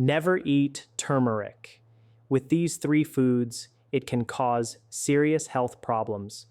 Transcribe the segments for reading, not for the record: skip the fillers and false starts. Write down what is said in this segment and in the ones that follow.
Never eat turmeric. With these three foods, it can cause serious health problems.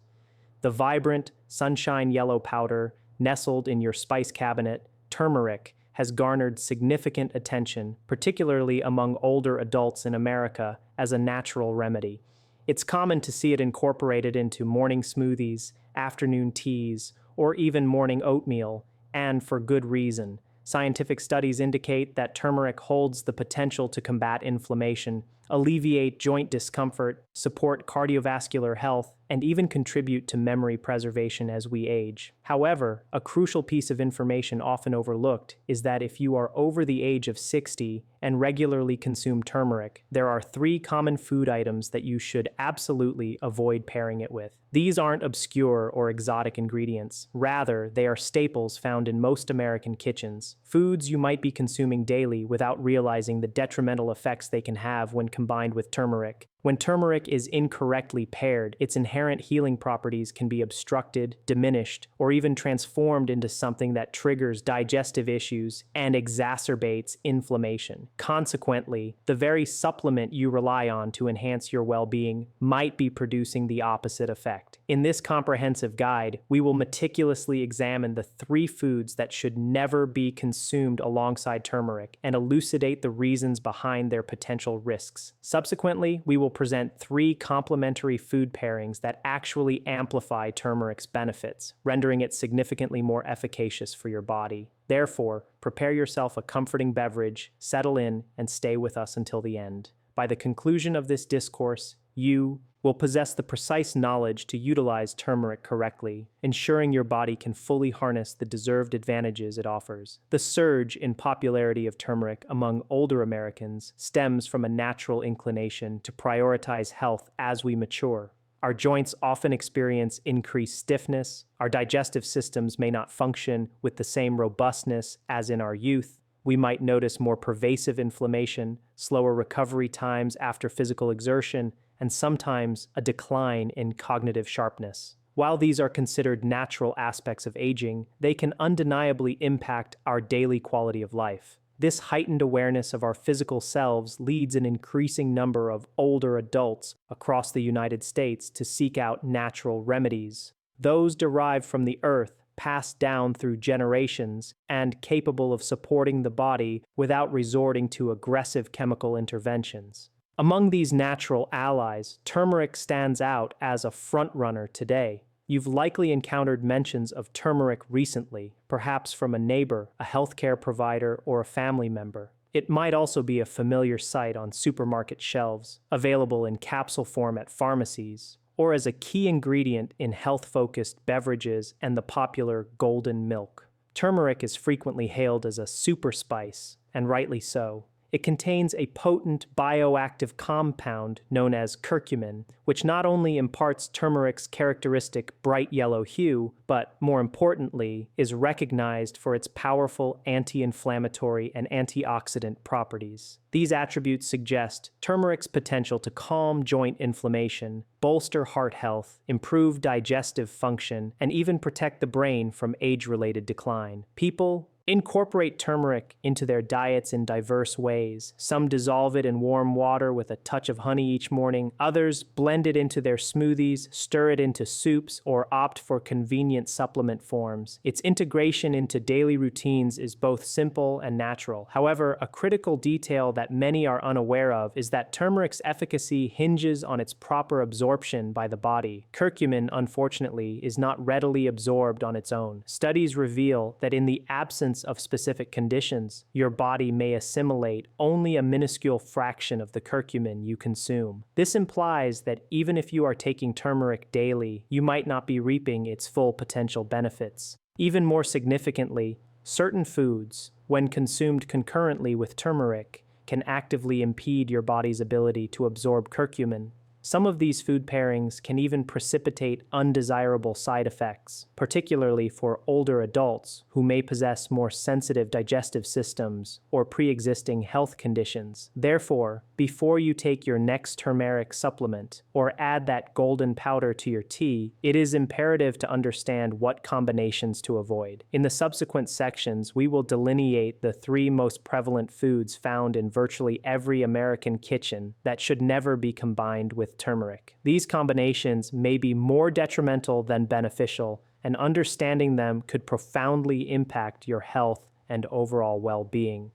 The vibrant, sunshine yellow powder nestled in your spice cabinet, turmeric, has garnered significant attention, particularly among older adults in America, as a natural remedy. It's common to see it incorporated into morning smoothies, afternoon teas, or even morning oatmeal, and for good reason. Scientific studies indicate that turmeric holds the potential to combat inflammation, alleviate joint discomfort, support cardiovascular health, and even contribute to memory preservation as we age. However, a crucial piece of information often overlooked is that if you are over the age of 60 and regularly consume turmeric, there are 3 common food items that you should absolutely avoid pairing it with. These aren't obscure or exotic ingredients. Rather, they are staples found in most American kitchens, foods you might be consuming daily without realizing the detrimental effects they can have when combined with turmeric. When turmeric is incorrectly paired, its inherent healing properties can be obstructed, diminished, or even transformed into something that triggers digestive issues and exacerbates inflammation. Consequently, the very supplement you rely on to enhance your well-being might be producing the opposite effect. In this comprehensive guide, we will meticulously examine the 3 foods that should never be consumed alongside turmeric and elucidate the reasons behind their potential risks. Subsequently, we will present 3 complementary food pairings that actually amplify turmeric's benefits, rendering it significantly more efficacious for your body. Therefore, prepare yourself a comforting beverage, settle in, and stay with us until the end. By the conclusion of this discourse, you will possess the precise knowledge to utilize turmeric correctly, ensuring your body can fully harness the deserved advantages it offers. The surge in popularity of turmeric among older Americans stems from a natural inclination to prioritize health as we mature. Our joints often experience increased stiffness, our digestive systems may not function with the same robustness as in our youth, we might notice more pervasive inflammation, slower recovery times after physical exertion, and sometimes a decline in cognitive sharpness. While these are considered natural aspects of aging, they can undeniably impact our daily quality of life. This heightened awareness of our physical selves leads an increasing number of older adults across the United States to seek out natural remedies, those derived from the earth, passed down through generations, and capable of supporting the body without resorting to aggressive chemical interventions. Among these natural allies, turmeric stands out as a frontrunner today. You've likely encountered mentions of turmeric recently, perhaps from a neighbor, a healthcare provider, or a family member. It might also be a familiar sight on supermarket shelves, available in capsule form at pharmacies, or as a key ingredient in health-focused beverages and the popular golden milk. Turmeric is frequently hailed as a super spice, and rightly so. It contains a potent bioactive compound known as curcumin, which not only imparts turmeric's characteristic bright yellow hue, but, more importantly, is recognized for its powerful anti-inflammatory and antioxidant properties. These attributes suggest turmeric's potential to calm joint inflammation, bolster heart health, improve digestive function, and even protect the brain from age-related decline. People incorporate turmeric into their diets in diverse ways. Some dissolve it in warm water with a touch of honey each morning. Others blend it into their smoothies, stir it into soups, or opt for convenient supplement forms. Its integration into daily routines is both simple and natural. However, a critical detail that many are unaware of is that turmeric's efficacy hinges on its proper absorption by the body. Curcumin, unfortunately, is not readily absorbed on its own. Studies reveal that in the absence of specific conditions, your body may assimilate only a minuscule fraction of the curcumin you consume. This implies that even if you are taking turmeric daily, you might not be reaping its full potential benefits. Even more significantly, certain foods, when consumed concurrently with turmeric, can actively impede your body's ability to absorb curcumin. Some of these food pairings can even precipitate undesirable side effects, particularly for older adults who may possess more sensitive digestive systems or pre-existing health conditions. Therefore, before you take your next turmeric supplement or add that golden powder to your tea, it is imperative to understand what combinations to avoid. In the subsequent sections, we will delineate the 3 most prevalent foods found in virtually every American kitchen that should never be combined with turmeric. These combinations may be more detrimental than beneficial, and understanding them could profoundly impact your health and overall well-being.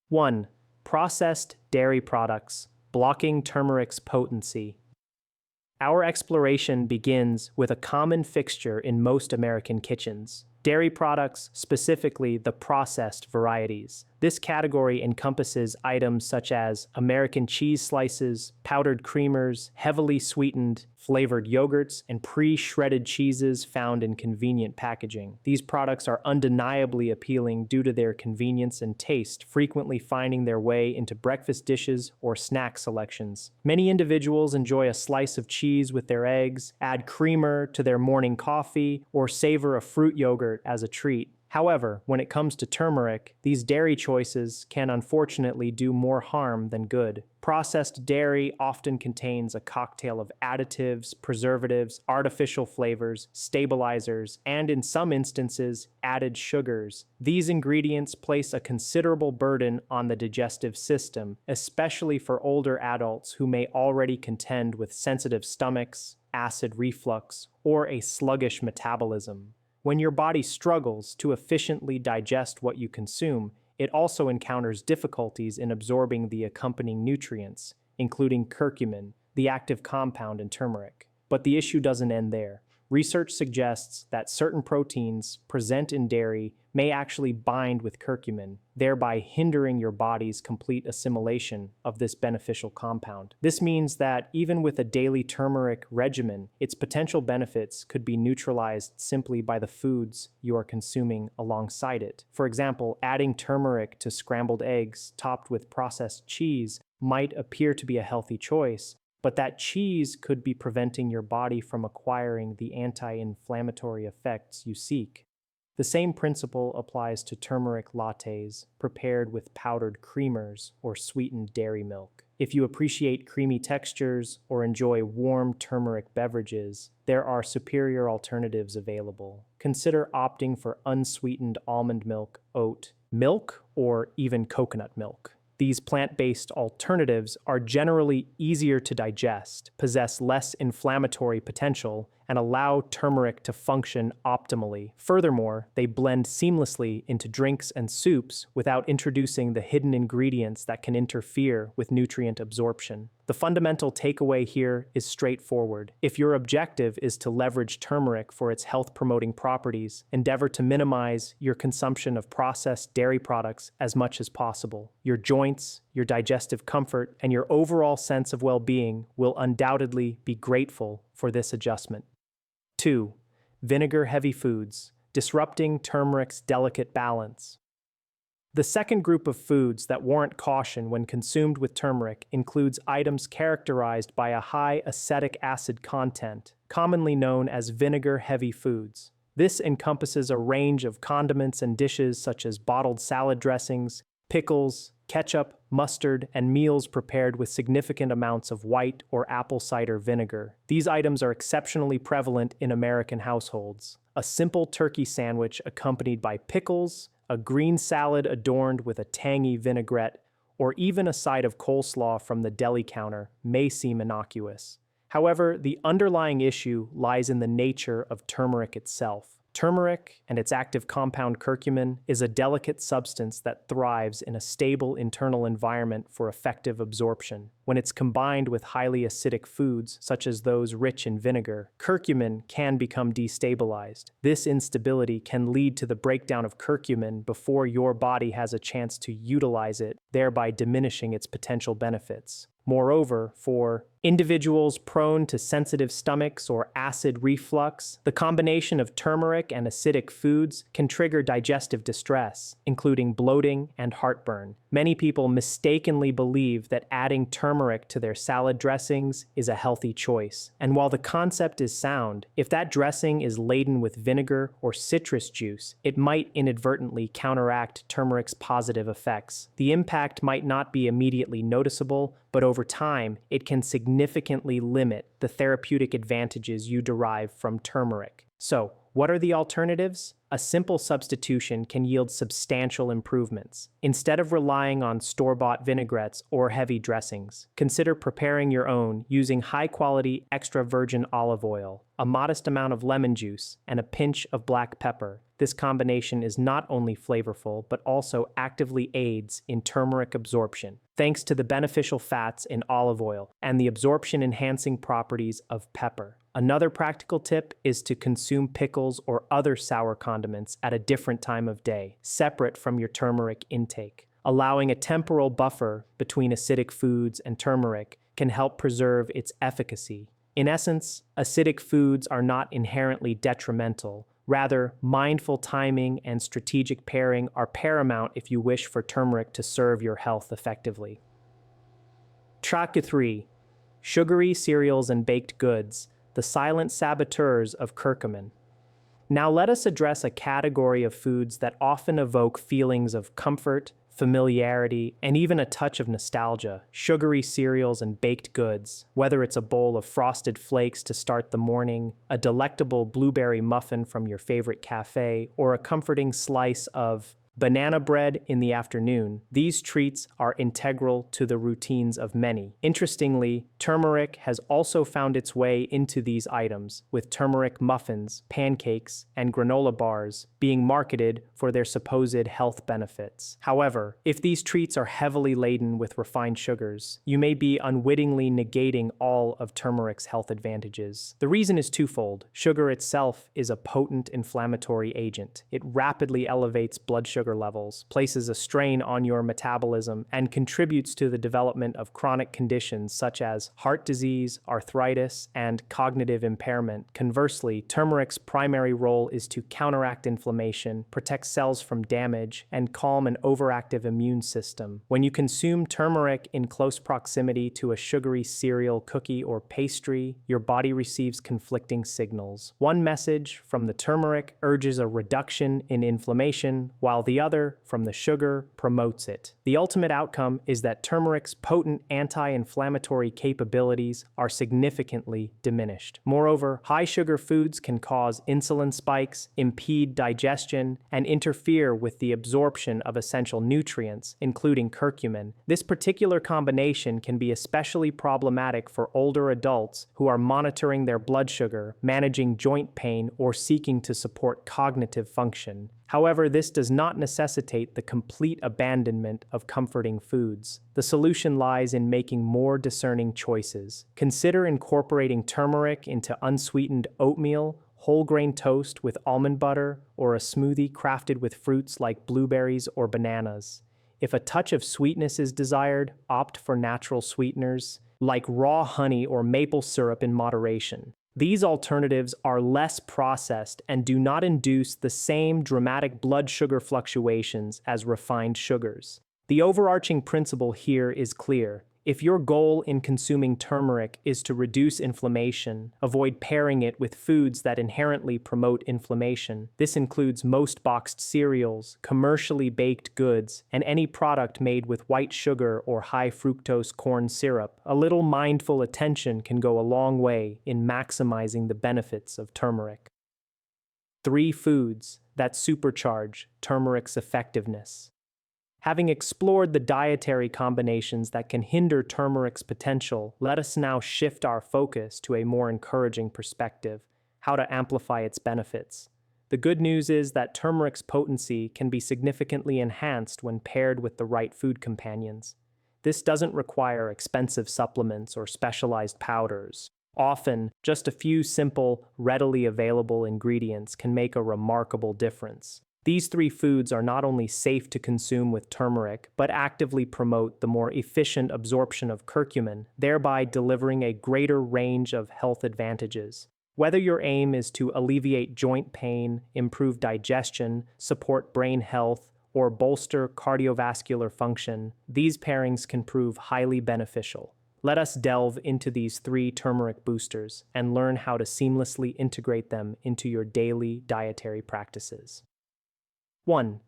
1. Processed dairy products, blocking turmeric's potency. Our exploration begins with a common fixture in most American kitchens: dairy products, specifically the processed varieties. This category encompasses items such as American cheese slices, powdered creamers, heavily sweetened, flavored yogurts, and pre-shredded cheeses found in convenient packaging. These products are undeniably appealing due to their convenience and taste, frequently finding their way into breakfast dishes or snack selections. Many individuals enjoy a slice of cheese with their eggs, add creamer to their morning coffee, or savor a fruit yogurt as a treat. However, when it comes to turmeric, these dairy choices can unfortunately do more harm than good. Processed dairy often contains a cocktail of additives, preservatives, artificial flavors, stabilizers, and in some instances, added sugars. These ingredients place a considerable burden on the digestive system, especially for older adults who may already contend with sensitive stomachs, acid reflux, or a sluggish metabolism. When your body struggles to efficiently digest what you consume, it also encounters difficulties in absorbing the accompanying nutrients, including curcumin, the active compound in turmeric. But the issue doesn't end there. Research suggests that certain proteins present in dairy may actually bind with curcumin, thereby hindering your body's complete assimilation of this beneficial compound. This means that even with a daily turmeric regimen, its potential benefits could be neutralized simply by the foods you are consuming alongside it. For example, adding turmeric to scrambled eggs topped with processed cheese might appear to be a healthy choice, but that cheese could be preventing your body from acquiring the anti-inflammatory effects you seek. The same principle applies to turmeric lattes prepared with powdered creamers or sweetened dairy milk. If you appreciate creamy textures or enjoy warm turmeric beverages, there are superior alternatives available. Consider opting for unsweetened almond milk, oat milk, or even coconut milk. These plant-based alternatives are generally easier to digest, possess less inflammatory potential, and allow turmeric to function optimally. Furthermore, they blend seamlessly into drinks and soups without introducing the hidden ingredients that can interfere with nutrient absorption. The fundamental takeaway here is straightforward. If your objective is to leverage turmeric for its health-promoting properties, endeavor to minimize your consumption of processed dairy products as much as possible. Your joints, your digestive comfort, and your overall sense of well-being will undoubtedly be grateful for this adjustment. 2. Vinegar-heavy foods, disrupting turmeric's delicate balance. The second group of foods that warrant caution when consumed with turmeric includes items characterized by a high acetic acid content, commonly known as vinegar-heavy foods. This encompasses a range of condiments and dishes such as bottled salad dressings, pickles, ketchup, mustard, and meals prepared with significant amounts of white or apple cider vinegar. These items are exceptionally prevalent in American households. A simple turkey sandwich accompanied by pickles, a green salad adorned with a tangy vinaigrette, or even a side of coleslaw from the deli counter may seem innocuous. However, the underlying issue lies in the nature of turmeric itself. Turmeric and its active compound curcumin is a delicate substance that thrives in a stable internal environment for effective absorption. When it's combined with highly acidic foods, such as those rich in vinegar, curcumin can become destabilized. This instability can lead to the breakdown of curcumin before your body has a chance to utilize it, thereby diminishing its potential benefits. Moreover, for individuals prone to sensitive stomachs or acid reflux, the combination of turmeric and acidic foods can trigger digestive distress, including bloating and heartburn. Many people mistakenly believe that adding turmeric turmeric to their salad dressings is a healthy choice. And while the concept is sound, if that dressing is laden with vinegar or citrus juice, it might inadvertently counteract turmeric's positive effects. The impact might not be immediately noticeable, but over time, it can significantly limit the therapeutic advantages you derive from turmeric. So, what are the alternatives? A simple substitution can yield substantial improvements. Instead of relying on store-bought vinaigrettes or heavy dressings, consider preparing your own using high-quality extra virgin olive oil, a modest amount of lemon juice, and a pinch of black pepper. This combination is not only flavorful, but also actively aids in turmeric absorption, thanks to the beneficial fats in olive oil and the absorption-enhancing properties of pepper. Another practical tip is to consume pickles or other sour condiments at a different time of day, separate from your turmeric intake. Allowing a temporal buffer between acidic foods and turmeric can help preserve its efficacy. In essence, acidic foods are not inherently detrimental. Rather, mindful timing and strategic pairing are paramount if you wish for turmeric to serve your health effectively. Track 3. Sugary cereals and baked goods, the silent saboteurs of curcumin. Now let us address a category of foods that often evoke feelings of comfort, familiarity, and even a touch of nostalgia: sugary cereals and baked goods. Whether it's a bowl of frosted flakes to start the morning, a delectable blueberry muffin from your favorite cafe, or a comforting slice of banana bread in the afternoon, these treats are integral to the routines of many. Interestingly, turmeric has also found its way into these items, with turmeric muffins, pancakes, and granola bars being marketed for their supposed health benefits. However, if these treats are heavily laden with refined sugars, you may be unwittingly negating all of turmeric's health advantages. The reason is twofold. Sugar itself is a potent inflammatory agent. It rapidly elevates blood sugar levels, places a strain on your metabolism, and contributes to the development of chronic conditions such as heart disease, arthritis, and cognitive impairment. Conversely, turmeric's primary role is to counteract inflammation, protect cells from damage, and calm an overactive immune system. When you consume turmeric in close proximity to a sugary cereal, cookie, or pastry, your body receives conflicting signals. One message from the turmeric urges a reduction in inflammation, while the other, from the sugar, promotes it. The ultimate outcome is that turmeric's potent anti-inflammatory capabilities are significantly diminished. Moreover, high sugar foods can cause insulin spikes, impede digestion, and interfere with the absorption of essential nutrients, including curcumin. This particular combination can be especially problematic for older adults who are monitoring their blood sugar, managing joint pain, or seeking to support cognitive function. However, this does not necessitate the complete abandonment of comforting foods. The solution lies in making more discerning choices. Consider incorporating turmeric into unsweetened oatmeal, whole grain toast with almond butter, or a smoothie crafted with fruits like blueberries or bananas. If a touch of sweetness is desired, opt for natural sweeteners, like raw honey or maple syrup in moderation. These alternatives are less processed and do not induce the same dramatic blood sugar fluctuations as refined sugars. The overarching principle here is clear. If your goal in consuming turmeric is to reduce inflammation, avoid pairing it with foods that inherently promote inflammation. This includes most boxed cereals, commercially baked goods, and any product made with white sugar or high fructose corn syrup. A little mindful attention can go a long way in maximizing the benefits of turmeric. 3 foods that supercharge turmeric's effectiveness. Having explored the dietary combinations that can hinder turmeric's potential, let us now shift our focus to a more encouraging perspective: how to amplify its benefits. The good news is that turmeric's potency can be significantly enhanced when paired with the right food companions. This doesn't require expensive supplements or specialized powders. Often, just a few simple, readily available ingredients can make a remarkable difference. These 3 foods are not only safe to consume with turmeric, but actively promote the more efficient absorption of curcumin, thereby delivering a greater range of health advantages. Whether your aim is to alleviate joint pain, improve digestion, support brain health, or bolster cardiovascular function, these pairings can prove highly beneficial. Let us delve into these 3 turmeric boosters and learn how to seamlessly integrate them into your daily dietary practices. 1.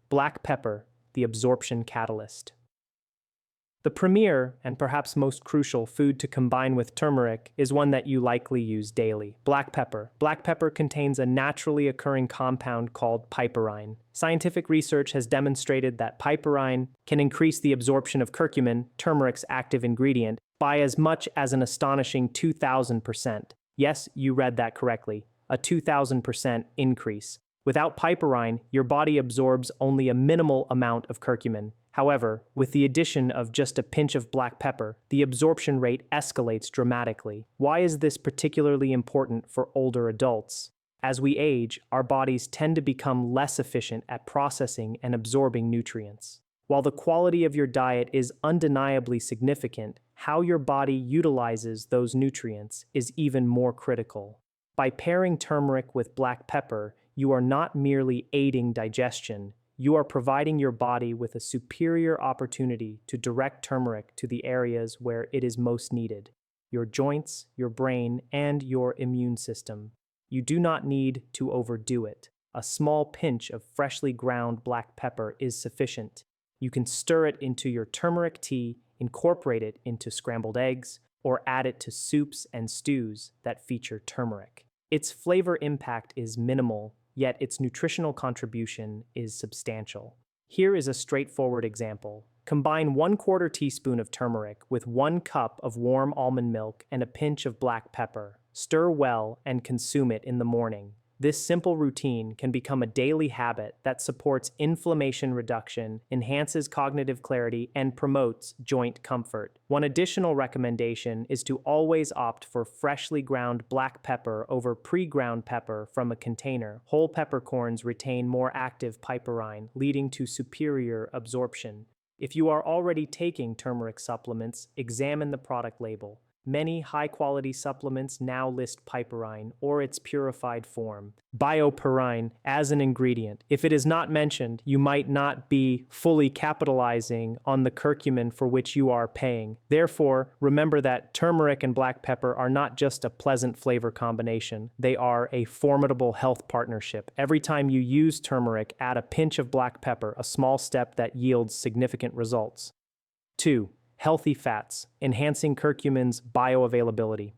Black pepper, the absorption catalyst. The premier, and perhaps most crucial, food to combine with turmeric is one that you likely use daily: black pepper. Black pepper contains a naturally occurring compound called piperine. Scientific research has demonstrated that piperine can increase the absorption of curcumin, turmeric's active ingredient, by as much as an astonishing 2,000%. Yes, you read that correctly, a 2,000% increase. Without piperine, your body absorbs only a minimal amount of curcumin. However, with the addition of just a pinch of black pepper, the absorption rate escalates dramatically. Why is this particularly important for older adults? As we age, our bodies tend to become less efficient at processing and absorbing nutrients. While the quality of your diet is undeniably significant, how your body utilizes those nutrients is even more critical. By pairing turmeric with black pepper, you are not merely aiding digestion, you are providing your body with a superior opportunity to direct turmeric to the areas where it is most needed: your joints, your brain, and your immune system. You do not need to overdo it. A small pinch of freshly ground black pepper is sufficient. You can stir it into your turmeric tea, incorporate it into scrambled eggs, or add it to soups and stews that feature turmeric. Its flavor impact is minimal, yet its nutritional contribution is substantial. Here is a straightforward example. Combine 1/4 teaspoon of turmeric with 1 cup of warm almond milk and a pinch of black pepper. Stir well and consume it in the morning. This simple routine can become a daily habit that supports inflammation reduction, enhances cognitive clarity, and promotes joint comfort. One additional recommendation is to always opt for freshly ground black pepper over pre-ground pepper from a container. Whole peppercorns retain more active piperine, leading to superior absorption. If you are already taking turmeric supplements, examine the product label. Many high-quality supplements now list piperine or its purified form, bioperine, as an ingredient. If it is not mentioned, you might not be fully capitalizing on the curcumin for which you are paying. Therefore, remember that turmeric and black pepper are not just a pleasant flavor combination. They are a formidable health partnership. Every time you use turmeric, add a pinch of black pepper, a small step that yields significant results. 2. Healthy fats, enhancing curcumin's bioavailability.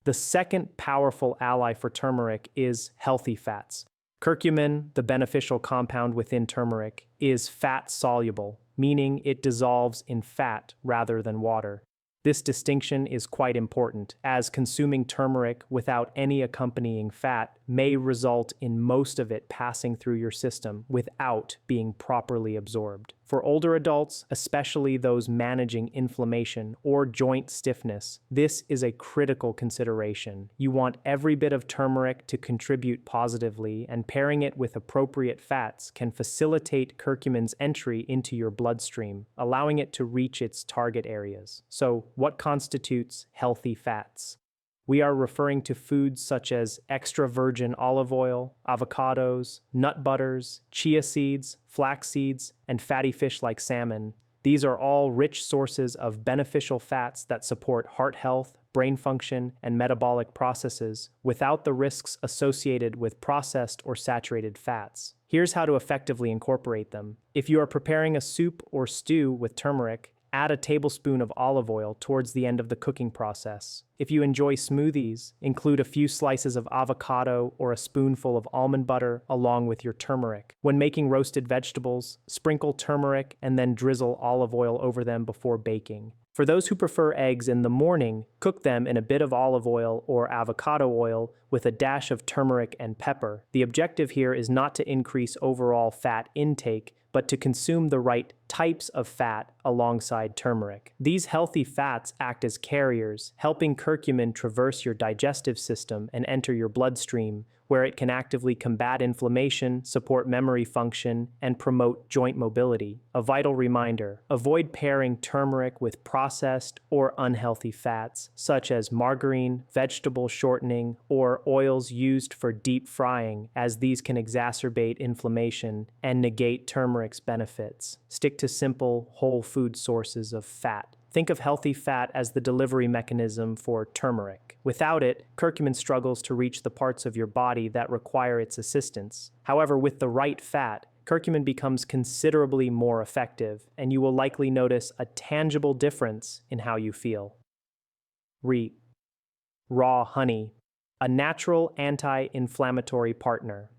The second powerful ally for turmeric is healthy fats. Curcumin, the beneficial compound within turmeric, is fat-soluble, meaning it dissolves in fat rather than water. This distinction is quite important, as consuming turmeric without any accompanying fat may result in most of it passing through your system without being properly absorbed. For older adults, especially those managing inflammation or joint stiffness, this is a critical consideration. You want every bit of turmeric to contribute positively, and pairing it with appropriate fats can facilitate curcumin's entry into your bloodstream, allowing it to reach its target areas. So, what constitutes healthy fats? We are referring to foods such as extra virgin olive oil, avocados, nut butters, chia seeds, flax seeds, and fatty fish like salmon. These are all rich sources of beneficial fats that support heart health, brain function, and metabolic processes without the risks associated with processed or saturated fats. Here's how to effectively incorporate them. If you are preparing a soup or stew with turmeric, add a tablespoon of olive oil towards the end of the cooking process. If you enjoy smoothies, include a few slices of avocado or a spoonful of almond butter along with your turmeric. When making roasted vegetables, sprinkle turmeric and then drizzle olive oil over them before baking. For those who prefer eggs in the morning, cook them in a bit of olive oil or avocado oil with a dash of turmeric and pepper. The objective here is not to increase overall fat intake, but to consume the right types of fat alongside turmeric. These healthy fats act as carriers, helping curcumin traverse your digestive system and enter your bloodstream, where it can actively combat inflammation, support memory function, and promote joint mobility. A vital reminder: avoid pairing turmeric with processed or unhealthy fats, such as margarine, vegetable shortening, or oils used for deep frying, as these can exacerbate inflammation and negate turmeric's benefits. Stick to simple, whole food sources of fat. Think of healthy fat as the delivery mechanism for turmeric. Without it, curcumin struggles to reach the parts of your body that require its assistance. However, with the right fat, curcumin becomes considerably more effective, and you will likely notice a tangible difference in how you feel. Raw honey, a natural anti-inflammatory partner.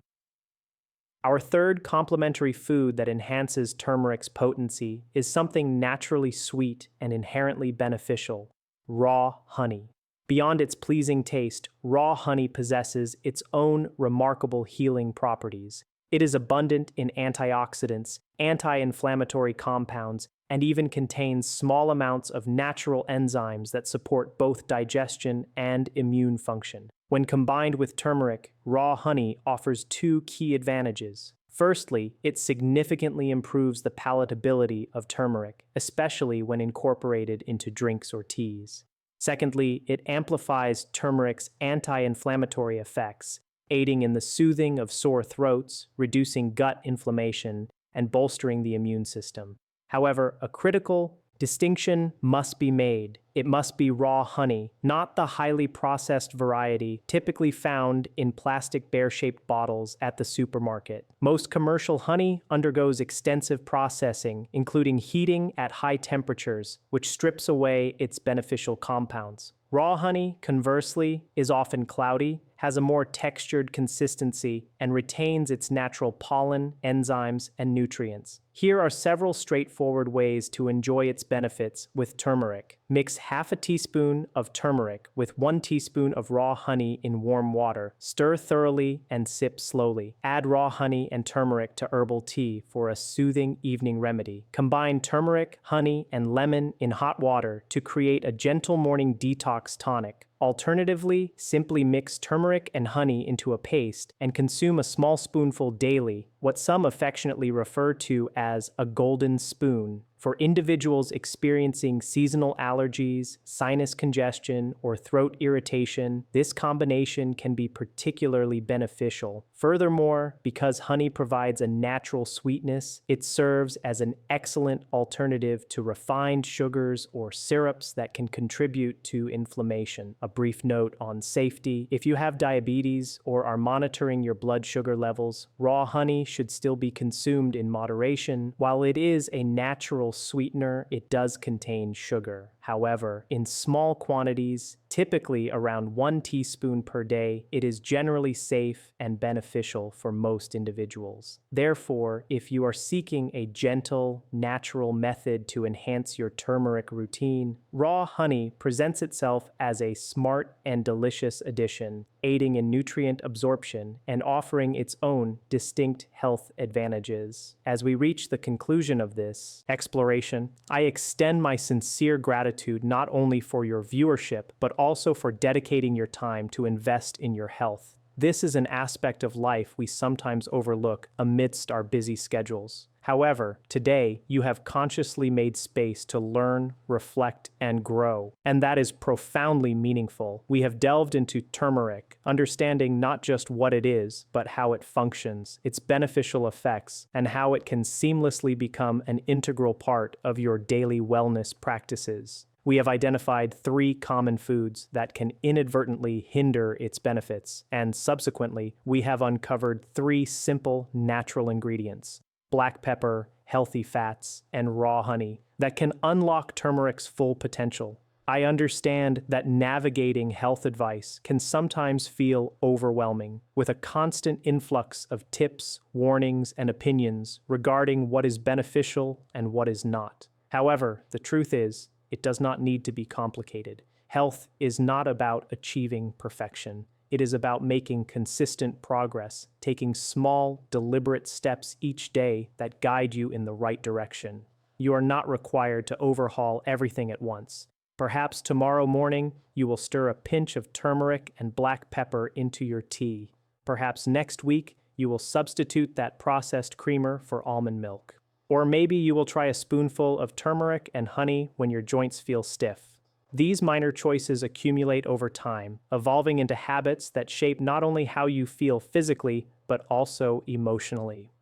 Our third complementary food that enhances turmeric's potency is something naturally sweet and inherently beneficial: raw honey. Beyond its pleasing taste, raw honey possesses its own remarkable healing properties. It is abundant in antioxidants, anti-inflammatory compounds, and even contains small amounts of natural enzymes that support both digestion and immune function. When combined with turmeric, raw honey offers two key advantages. Firstly, it significantly improves the palatability of turmeric, especially when incorporated into drinks or teas. Secondly, it amplifies turmeric's anti-inflammatory effects, aiding in the soothing of sore throats, reducing gut inflammation, and bolstering the immune system. However, a critical distinction must be made. It must be raw honey, not the highly processed variety typically found in plastic bear-shaped bottles at the supermarket. Most commercial honey undergoes extensive processing, including heating at high temperatures, which strips away its beneficial compounds. Raw honey, conversely, is often cloudy, has a more textured consistency, and retains its natural pollen, enzymes, and nutrients. Here are several straightforward ways to enjoy its benefits with turmeric. Mix half a teaspoon of turmeric with 1 teaspoon of raw honey in warm water. Stir thoroughly and sip slowly. Add raw honey and turmeric to herbal tea for a soothing evening remedy. Combine turmeric, honey, and lemon in hot water to create a gentle morning detox tonic. Alternatively, simply mix turmeric and honey into a paste and consume a small spoonful daily, what some affectionately refer to as a golden spoon. For individuals experiencing seasonal allergies, sinus congestion, or throat irritation, this combination can be particularly beneficial. Furthermore, because honey provides a natural sweetness, it serves as an excellent alternative to refined sugars or syrups that can contribute to inflammation. A brief note on safety: if you have diabetes or are monitoring your blood sugar levels, raw honey should still be consumed in moderation. While it is a natural sweetener, it does contain sugar. However, in small quantities, typically around 1 teaspoon per day, it is generally safe and beneficial for most individuals. Therefore, if you are seeking a gentle, natural method to enhance your turmeric routine, raw honey presents itself as a smart and delicious addition, aiding in nutrient absorption and offering its own distinct health advantages. As we reach the conclusion of this exploration, I extend my sincere gratitude not only for your viewership, but also for dedicating your time to invest in your health. This is an aspect of life we sometimes overlook amidst our busy schedules. However, today, you have consciously made space to learn, reflect, and grow, and that is profoundly meaningful. We have delved into turmeric, understanding not just what it is, but how it functions, its beneficial effects, and how it can seamlessly become an integral part of your daily wellness practices. We have identified 3 common foods that can inadvertently hinder its benefits, and subsequently, we have uncovered 3 simple, natural ingredients: black pepper, healthy fats, and raw honey, that can unlock turmeric's full potential. I understand that navigating health advice can sometimes feel overwhelming, with a constant influx of tips, warnings, and opinions regarding what is beneficial and what is not. However, the truth is, it does not need to be complicated. Health is not about achieving perfection. It is about making consistent progress, taking small, deliberate steps each day that guide you in the right direction. You are not required to overhaul everything at once. Perhaps tomorrow morning, you will stir a pinch of turmeric and black pepper into your tea. Perhaps next week, you will substitute that processed creamer for almond milk. Or maybe you will try a spoonful of turmeric and honey when your joints feel stiff. These minor choices accumulate over time, evolving into habits that shape not only how you feel physically, but also emotionally.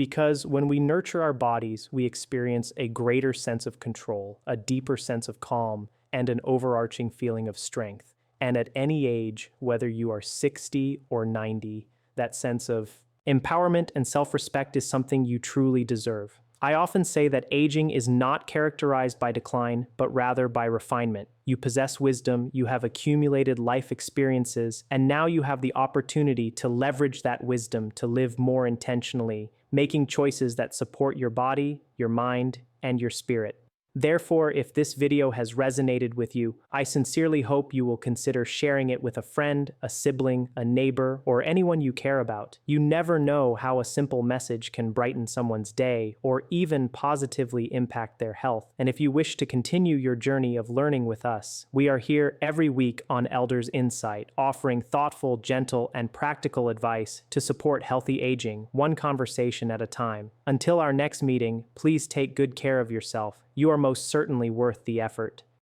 Because when we nurture our bodies, we experience a greater sense of control, a deeper sense of calm, and an overarching feeling of strength. And at any age, whether you are 60 or 90, that sense of empowerment and self-respect is something you truly deserve. I often say that aging is not characterized by decline, but rather by refinement. You possess wisdom, you have accumulated life experiences, and now you have the opportunity to leverage that wisdom to live more intentionally, making choices that support your body, your mind, and your spirit. Therefore, if this video has resonated with you, I sincerely hope you will consider sharing it with a friend, a sibling, a neighbor, or anyone you care about. You never know how a simple message can brighten someone's day or even positively impact their health. And if you wish to continue your journey of learning with us, we are here every week on Elders Insight, offering thoughtful, gentle, and practical advice to support healthy aging, one conversation at a time. Until our next meeting, please take good care of yourself. You are most certainly worth the effort.